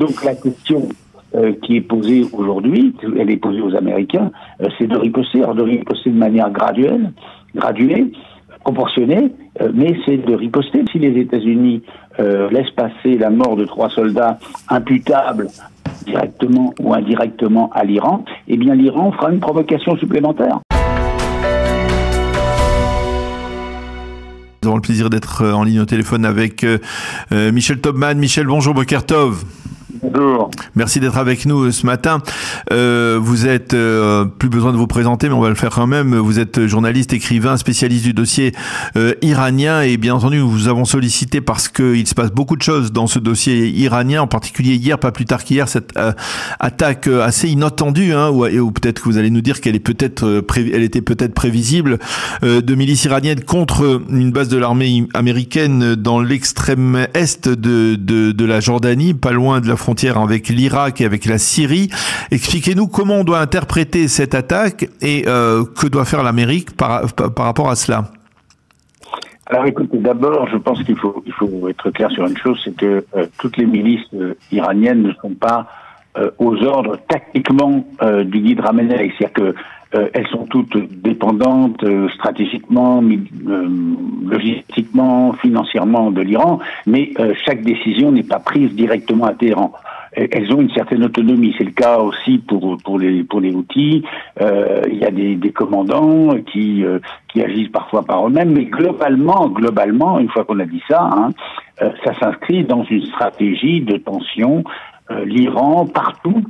Donc la question qui est posée aujourd'hui, elle est posée aux Américains, c'est de riposter. Alors de riposter de manière graduée, proportionnée, mais c'est de riposter. Si les États-Unis laissent passer la mort de 3 soldats imputables directement ou indirectement à l'Iran, eh bien l'Iran fera une provocation supplémentaire. Nous aurons le plaisir d'être en ligne au téléphone avec Michel Taubman. Michel, bonjour, Boker Tov. Bonjour. Merci d'être avec nous ce matin. Vous êtes, plus besoin de vous présenter, mais on va le faire quand même. Vous êtes journaliste, écrivain, spécialiste du dossier iranien. Et bien entendu, nous vous avons sollicité parce qu'il se passe beaucoup de choses dans ce dossier iranien, en particulier hier, pas plus tard qu'hier, cette attaque assez inattendue, hein, ou peut-être que vous allez nous dire qu'elle est elle était peut-être prévisible, de milices iraniennes contre une base de l'armée américaine dans l'extrême est de la Jordanie, pas loin de la frontière avec l'Irak et avec la Syrie. Expliquez-nous comment on doit interpréter cette attaque et que doit faire l'Amérique par rapport à cela. Alors écoutez, d'abord, je pense qu'il faut être clair sur une chose, c'est que toutes les milices iraniennes ne sont pas aux ordres tactiquement du guide Khamenei. C'est-à-dire que elles sont toutes dépendantes stratégiquement, logistiquement, financièrement de l'Iran, mais chaque décision n'est pas prise directement à Téhéran. Elles ont une certaine autonomie. C'est le cas aussi pour les Houthis. Il y a des commandants qui agissent parfois par eux-mêmes, mais globalement, une fois qu'on a dit ça, ça s'inscrit dans une stratégie de tension. L'Iran, partout,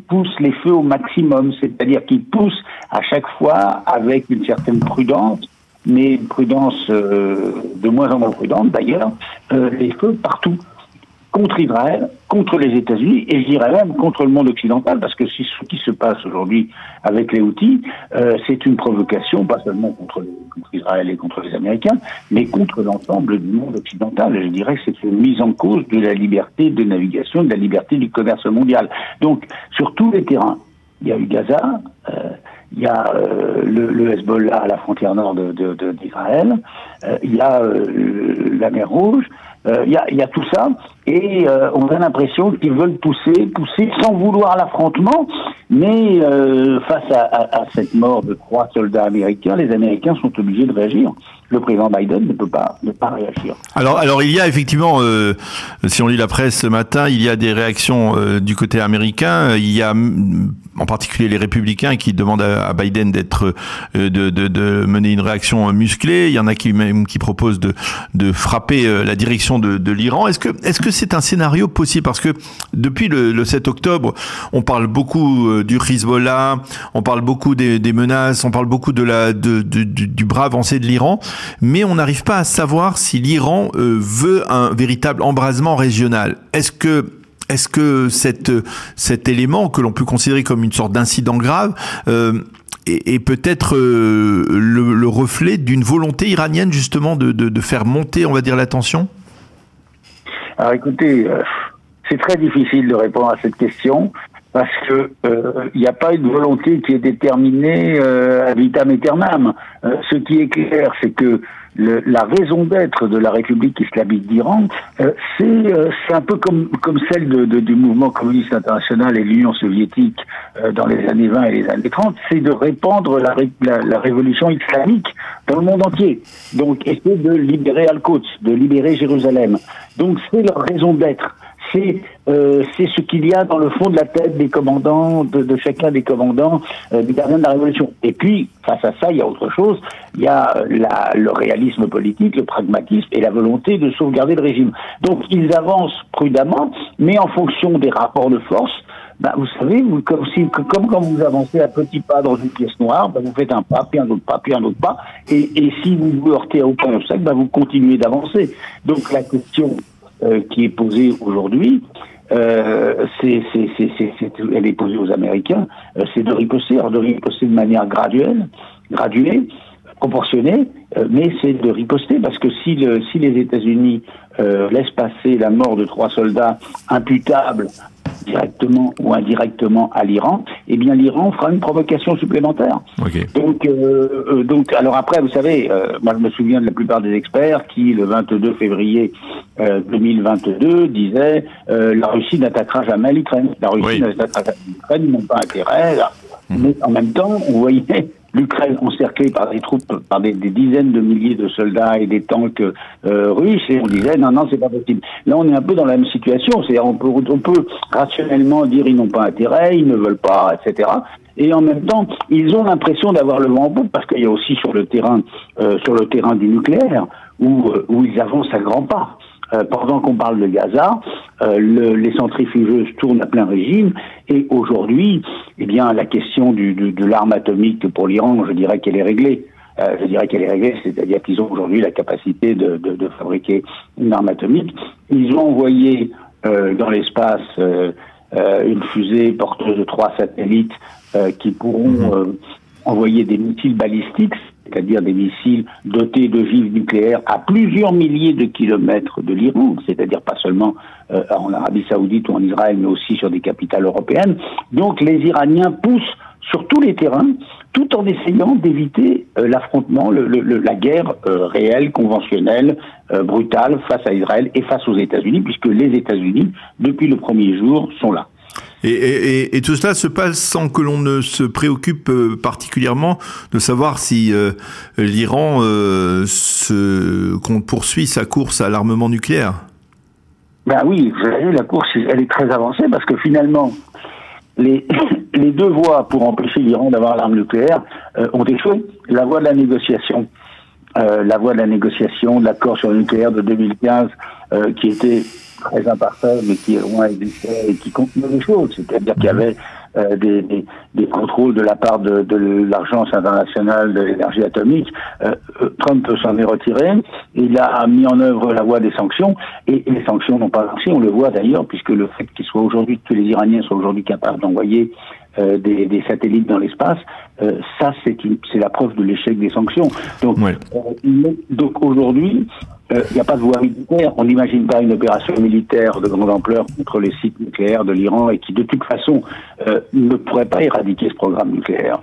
pousse les feux au maximum. C'est-à-dire qu'il pousse à chaque fois avec une certaine prudence, mais une prudence de moins en moins prudente d'ailleurs, les feux partout. Contre Israël, contre les États-Unis, et je dirais même contre le monde occidental, parce que ce qui se passe aujourd'hui avec les Houthis, c'est une provocation, pas seulement contre Israël et contre les Américains, mais contre l'ensemble du monde occidental. Je dirais que c'est une mise en cause de la liberté de navigation, de la liberté du commerce mondial. Donc, sur tous les terrains, il y a eu Gaza, il y a le Hezbollah à la frontière nord d'Israël, il y a la mer Rouge, il y a tout ça, et on a l'impression qu'ils veulent pousser sans vouloir l'affrontement, mais face à cette mort de 3 soldats américains, les Américains sont obligés de réagir. Le président Biden ne peut pas réagir. Alors il y a effectivement, si on lit la presse ce matin, il y a des réactions du côté américain. Il y a en particulier les républicains qui demandent à Biden de mener une réaction musclée. Il y en a qui proposent de frapper la direction de l'Iran. Est-ce que c'est un scénario possible? Parce que depuis le 7 octobre, on parle beaucoup du Hezbollah, on parle beaucoup des menaces, on parle beaucoup du bras avancé de l'Iran, mais on n'arrive pas à savoir si l'Iran veut un véritable embrasement régional. Est-ce que cet élément que l'on peut considérer comme une sorte d'incident grave est peut-être le reflet d'une volonté iranienne justement de faire monter, on va dire, la tension? Alors écoutez, c'est très difficile de répondre à cette question parce que il n'y a pas une volonté qui est déterminée ad vitam aeternam. Ce qui est clair, c'est que la raison d'être de la République islamique d'Iran, c'est un peu comme celle du mouvement communiste international et de l'Union soviétique dans les années 20 et les années 30, c'est de répandre la révolution islamique dans le monde entier. Donc, essayer de libérer Al-Quds, de libérer Jérusalem. Donc, c'est leur raison d'être. C'est ce qu'il y a dans le fond de la tête des commandants, de chacun des commandants, des gardiens de la Révolution. Et puis, face à ça, il y a autre chose. Il y a le réalisme politique, le pragmatisme et la volonté de sauvegarder le régime. Donc, ils avancent prudemment, mais en fonction des rapports de force. Vous savez, comme quand vous avancez à petits pas dans une pièce noire, vous faites un pas, puis un autre pas, puis un autre pas, et si vous vous heurtez à aucun obstacle, vous continuez d'avancer. Donc, la question qui est posée aujourd'hui, elle est posée aux Américains, c'est de riposter. Alors de riposter de manière graduée, proportionnée, mais c'est de riposter parce que si les États-Unis laissent passer la mort de 3 soldats imputables directement ou indirectement à l'Iran, eh bien l'Iran fera une provocation supplémentaire. Okay. Donc, alors après, vous savez, moi je me souviens de la plupart des experts qui, le 22 février 2022, disaient la Russie n'attaquera jamais l'Ukraine. La Russie n'attaquera jamais l'Ukraine, ils n'ont pas intérêt. Mais en même temps, on voyait l'Ukraine encerclée par des troupes, par des dizaines de milliers de soldats et des tanks russes, et on disait non, c'est pas possible. Là, on est un peu dans la même situation, c'est-à-dire on peut rationnellement dire ils n'ont pas intérêt, ils ne veulent pas, etc. Et en même temps, ils ont l'impression d'avoir le vent en poupe, parce qu'il y a aussi sur le terrain du nucléaire où ils avancent à grands pas. Pendant qu'on parle de Gaza, les centrifugeuses tournent à plein régime, et aujourd'hui, eh bien, la question de l'arme atomique pour l'Iran, je dirais qu'elle est réglée. C'est-à-dire qu'ils ont aujourd'hui la capacité de fabriquer une arme atomique. Ils ont envoyé dans l'espace une fusée porteuse de 3 satellites qui pourront envoyer des missiles balistiques, c'est-à-dire des missiles dotés d'ogives nucléaires à plusieurs milliers de kilomètres de l'Iran, c'est-à-dire pas seulement en Arabie Saoudite ou en Israël, mais aussi sur des capitales européennes. Donc les Iraniens poussent sur tous les terrains, tout en essayant d'éviter l'affrontement, la guerre réelle, conventionnelle, brutale face à Israël et face aux États-Unis, puisque les États-Unis, depuis le premier jour, sont là. Et tout cela se passe sans que l'on ne se préoccupe particulièrement de savoir si l'Iran poursuit sa course à l'armement nucléaire. Ben oui, vous savez, la course, elle est très avancée parce que finalement, les deux voies pour empêcher l'Iran d'avoir l'arme nucléaire ont échoué. La voie de la négociation, de l'accord sur le nucléaire de 2015, qui était très imparfait, mais qui est loin existait et qui contenait des choses. C'est-à-dire qu'il y avait des contrôles de la part de l'Agence internationale de l'énergie atomique. Trump s'en est retiré. Il a mis en œuvre la voie des sanctions, et les sanctions n'ont pas marché. On le voit d'ailleurs, puisque le fait que les Iraniens soient aujourd'hui capables d'envoyer des satellites dans l'espace, ça c'est la preuve de l'échec des sanctions. Donc aujourd'hui, il n'y a pas de voie militaire. On n'imagine pas une opération militaire de grande ampleur contre les sites nucléaires de l'Iran, et qui de toute façon ne pourrait pas éradiquer ce programme nucléaire.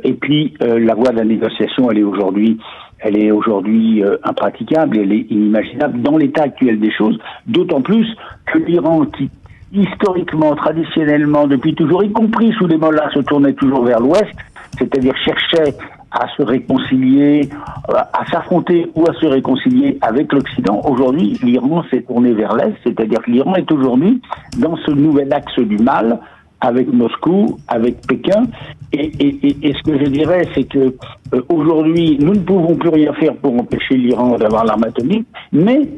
Et puis la voie de la négociation, elle est aujourd'hui impraticable, elle est inimaginable dans l'état actuel des choses, d'autant plus que l'Iran, qui historiquement, traditionnellement, depuis toujours, y compris sous les mollahs, se tournait toujours vers l'Ouest, c'est-à-dire cherchait à se réconcilier, à s'affronter ou à se réconcilier avec l'Occident. Aujourd'hui, l'Iran s'est tourné vers l'Est, c'est-à-dire que l'Iran est aujourd'hui dans ce nouvel axe du mal, avec Moscou, avec Pékin, et ce que je dirais, c'est que aujourd'hui, nous ne pouvons plus rien faire pour empêcher l'Iran d'avoir l'arme atomique, mais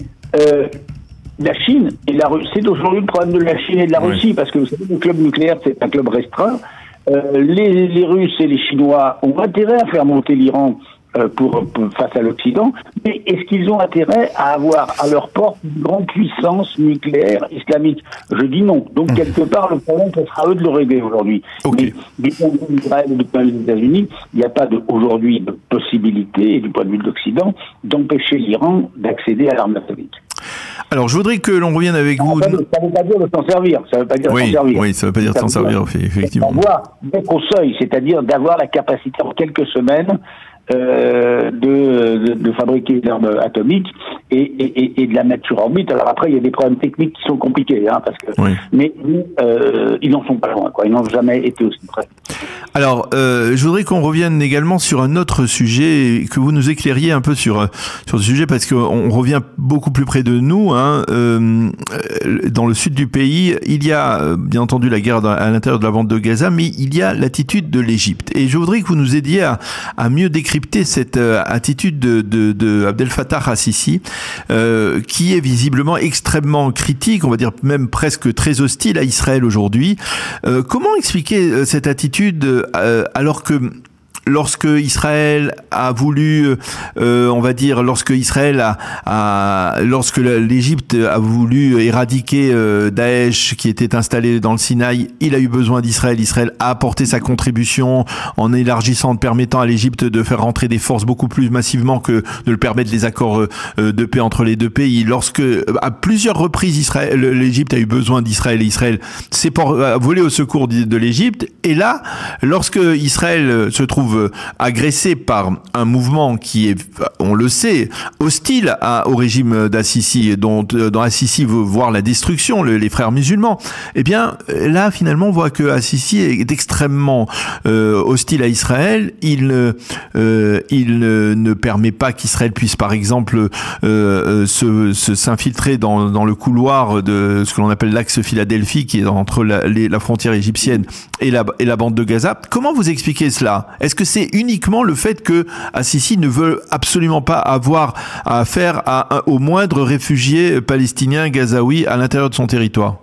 la Chine et la Russie, c'est aujourd'hui le problème de la Chine et de la Russie, parce que vous savez, le club nucléaire, c'est un club restreint. Les Russes et les Chinois ont intérêt à faire monter l'Iran face à l'Occident, mais est-ce qu'ils ont intérêt à avoir à leur porte une grande puissance nucléaire islamique? Je dis non. Donc quelque part, le problème, ce sera à eux de le régler aujourd'hui. Okay. Mais du point de vue d'Israël et du point de vue des États-Unis, il n'y a pas aujourd'hui de possibilité, et du point de vue de l'Occident, d'empêcher l'Iran d'accéder à l'arme atomique. Alors, je voudrais que l'on revienne avec vous. Ça ne veut pas dire de s'en servir. Ça veut pas dire s'en servir. Oui, ça ne veut pas dire de s'en servir, effectivement. D'être au seuil, c'est-à-dire d'avoir la capacité en quelques semaines de fabriquer une arme atomique et de la mettre sur orbite. Alors après, il y a des problèmes techniques qui sont compliqués, parce que mais ils n'en sont pas loin, quoi. Ils n'ont jamais été aussi près. Alors, je voudrais qu'on revienne également sur un autre sujet, que vous nous éclairiez un peu sur ce sujet, parce qu'on revient beaucoup plus près de nous. Dans le sud du pays, il y a bien entendu la guerre à l'intérieur de la bande de Gaza, mais il y a l'attitude de l'Égypte. Et je voudrais que vous nous aidiez à mieux décrypter cette attitude de Abdel Fattah al-Sisi, qui est visiblement extrêmement critique, on va dire même presque très hostile à Israël aujourd'hui. Comment expliquer cette attitude alors que lorsque Israël a voulu, on va dire, lorsque l'Égypte a voulu éradiquer Daesh qui était installé dans le Sinaï, il a eu besoin d'Israël. Israël a apporté sa contribution en élargissant, en permettant à l'Égypte de faire rentrer des forces beaucoup plus massivement que de le permettre les accords de paix entre les deux pays. Lorsque, à plusieurs reprises, l'Égypte a eu besoin d'Israël et Israël s'est volé au secours de l'Égypte. Et là, lorsque Israël se trouve agressé par un mouvement qui est, on le sait, hostile au régime d'Assisi, dont Assisi veut voir la destruction, les frères musulmans, eh bien, là, finalement, on voit que Assisi est extrêmement hostile à Israël. Il ne permet pas qu'Israël puisse, par exemple, s'infiltrer dans le couloir de ce que l'on appelle l'axe Philadelphie, qui est entre la frontière égyptienne et la bande de Gaza. Comment vous expliquez cela? Est-ce que c'est uniquement le fait que Assisi ne veut absolument pas avoir à affaire au moindre réfugié palestinien, gazaoui, à l'intérieur de son territoire?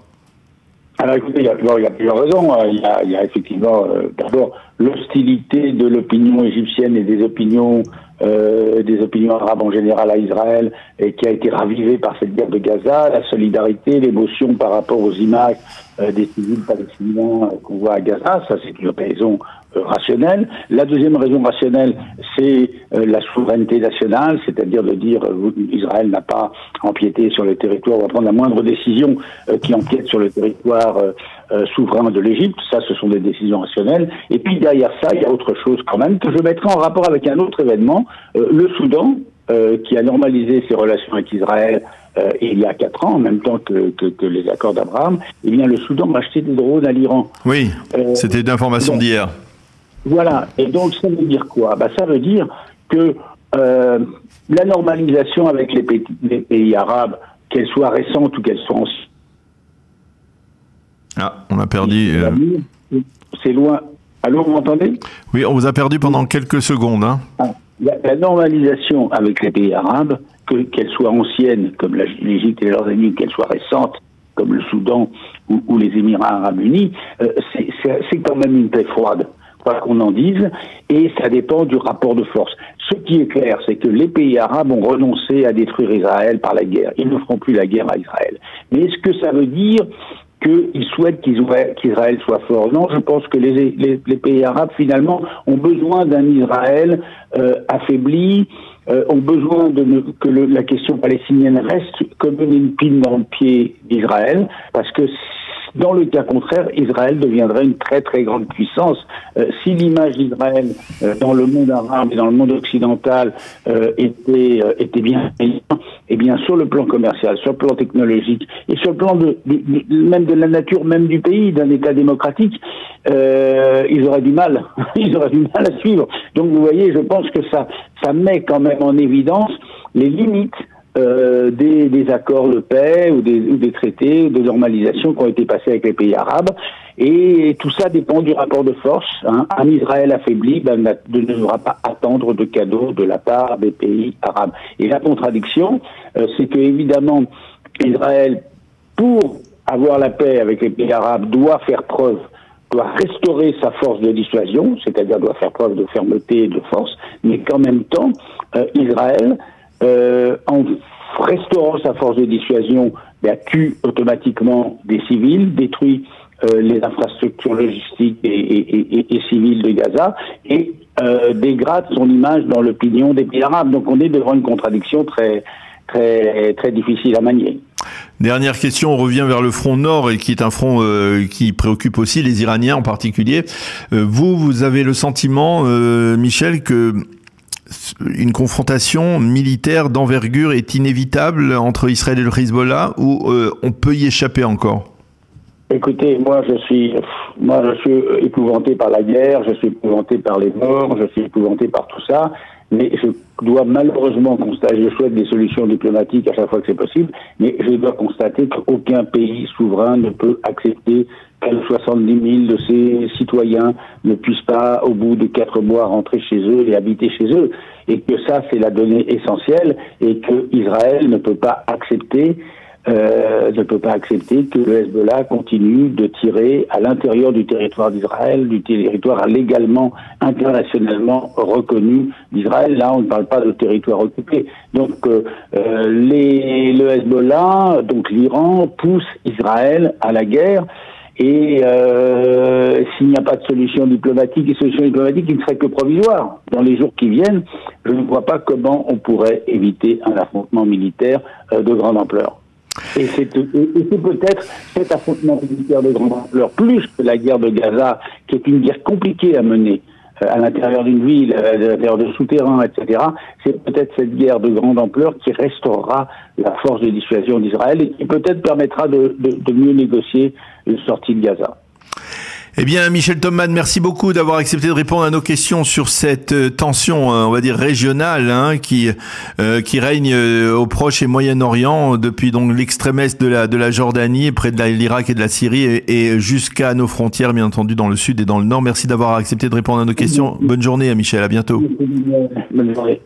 Alors écoutez, il y a plusieurs raisons. Il y a effectivement d'abord l'hostilité de l'opinion égyptienne et des opinions arabes en général à Israël, et qui a été ravivée par cette guerre de Gaza, la solidarité, l'émotion par rapport aux images des civils palestiniens qu'on voit à Gaza. Ça, c'est une raison rationnelle. La deuxième raison rationnelle, c'est la souveraineté nationale, c'est-à-dire de dire Israël n'a pas empiété sur le territoire, ou à prendre la moindre décision qui empiète sur le territoire souverain de l'Égypte. Ça, ce sont des décisions rationnelles. Et puis derrière ça, il y a autre chose quand même que je mettrai en rapport avec un autre événement, le Soudan, qui a normalisé ses relations avec Israël il y a 4 ans, en même temps que les accords d'Abraham. Eh bien, le Soudan a acheté des drones à l'Iran. Oui, c'était d'information d'hier. Voilà. Et donc, ça veut dire quoi? Ça veut dire que la normalisation avec les pays arabes, qu'elle soit récente ou qu'elle soit ancienne. Ah, on a perdu. C'est loin. Allô, vous m'entendez? Oui, on vous a perdu pendant quelques secondes. Hein. La normalisation avec les pays arabes, qu'elle soit ancienne, comme l'Égypte et les Jordanie, qu'elle soit récente, comme le Soudan ou les Émirats arabes unis, c'est quand même une paix froide, quoi qu'on en dise, et ça dépend du rapport de force. Ce qui est clair, c'est que les pays arabes ont renoncé à détruire Israël par la guerre. Ils ne feront plus la guerre à Israël. Mais est-ce que ça veut dire qu'ils souhaitent qu'Israël soit fort? Non, je pense que les pays arabes, finalement, ont besoin d'un Israël affaibli, ont besoin que la question palestinienne reste comme une épine dans le pied d'Israël, parce que dans le cas contraire, Israël deviendrait une très très grande puissance. Si l'image d'Israël dans le monde arabe et dans le monde occidental était bien, eh bien sur le plan commercial, sur le plan technologique et sur le plan même de la nature même du pays, d'un État démocratique, ils auraient du mal, à suivre. Donc vous voyez, je pense que ça met quand même en évidence les limites des accords de paix ou des traités de normalisation qui ont été passés avec les pays arabes. Et tout ça dépend du rapport de force. Un Israël affaibli ne devra pas attendre de cadeaux de la part des pays arabes. Et la contradiction, c'est que évidemment, Israël, pour avoir la paix avec les pays arabes, doit restaurer sa force de dissuasion, c'est-à-dire doit faire preuve de fermeté et de force, mais qu'en même temps, Israël, en restaurant sa force de dissuasion, tue automatiquement des civils, détruit les infrastructures logistiques et civiles de Gaza et dégrade son image dans l'opinion des pays arabes. Donc on est devant une contradiction très, très, très difficile à manier. Dernière question, on revient vers le front nord, et qui est un front qui préoccupe aussi les Iraniens en particulier. Vous avez le sentiment, Michel, que une confrontation militaire d'envergure est inévitable entre Israël et le Hezbollah, ou on peut y échapper encore? Écoutez, moi je suis épouvanté par la guerre, je suis épouvanté par les morts, je suis épouvanté par tout ça, mais je dois malheureusement constater, je souhaite des solutions diplomatiques à chaque fois que c'est possible, mais je dois constater qu'aucun pays souverain ne peut accepter que 70 000 de ses citoyens ne puissent pas, au bout de 4 mois, rentrer chez eux et habiter chez eux. Et que ça, c'est la donnée essentielle, et que Israël ne peut pas accepter ne peut pas accepter que le Hezbollah continue de tirer à l'intérieur du territoire d'Israël, du territoire légalement, internationalement reconnu d'Israël. Là, on ne parle pas de territoire occupé. Donc, le Hezbollah, donc l'Iran, pousse Israël à la guerre. Et s'il n'y a pas de solution diplomatique, qui ne serait que provisoire dans les jours qui viennent, je ne vois pas comment on pourrait éviter un affrontement militaire de grande ampleur. Et c'est peut-être cet affrontement militaire de grande ampleur, plus que la guerre de Gaza, qui est une guerre compliquée à mener à l'intérieur d'une ville, à l'intérieur de souterrains, etc. C'est peut-être cette guerre de grande ampleur qui restaurera la force de dissuasion d'Israël et qui peut-être permettra de mieux négocier une sortie de Gaza. Eh bien, Michel Thoman, merci beaucoup d'avoir accepté de répondre à nos questions sur cette tension, on va dire régionale, qui règne au Proche et Moyen-Orient depuis donc l'extrême est de la Jordanie, près de l'Irak et de la Syrie, et jusqu'à nos frontières, bien entendu, dans le sud et dans le nord. Merci d'avoir accepté de répondre à nos questions. Bonne journée, Michel. À bientôt. Bonne journée.